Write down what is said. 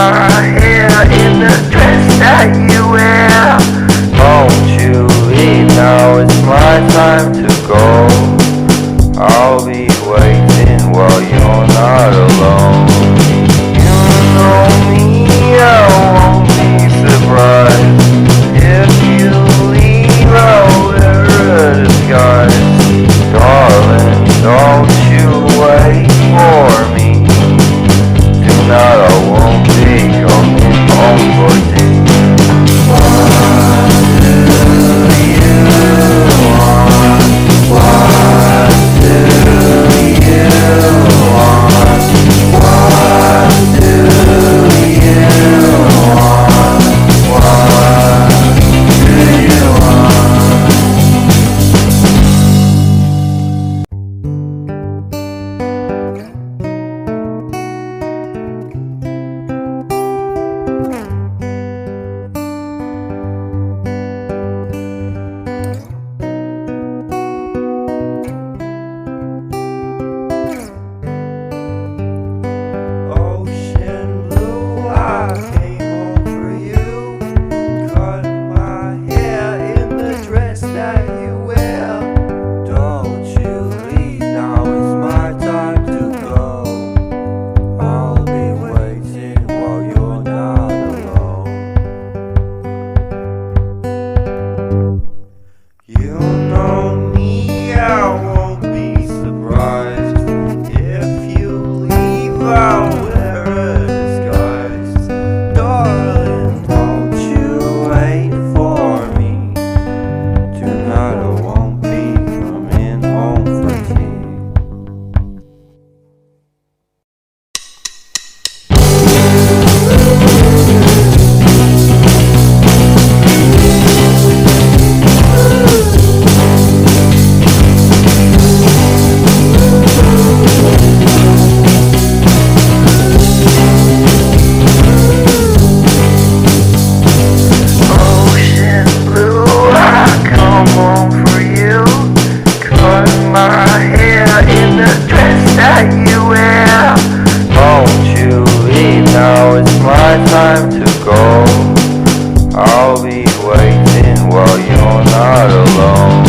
my hair in the dress that you wear. Won't you leave now? It's my time to go. I'll be waiting while you're not alone. You know me, I won't be surprised if you leave. I'll wear a disguise. Darling, don't you wait for me. Tonight I won't be coming home for tea. What do you want? What do you want? What do you want? What do you want? Ocean blue, I came home for you. Cut my hair in the dress that you wear. Don't you leave now, it's my time to go. I'll be waiting while you're not alone. You know me, I won't be surprised if you leave. I'll wear a disguise. Darling, don't you wait for me. Tonight I won't be coming home for tea. Ocean blue, I come home for you. Cut my hair in the dress that you wear. Won't you leave now? It's my time to go. I'll be waiting while you're not alone.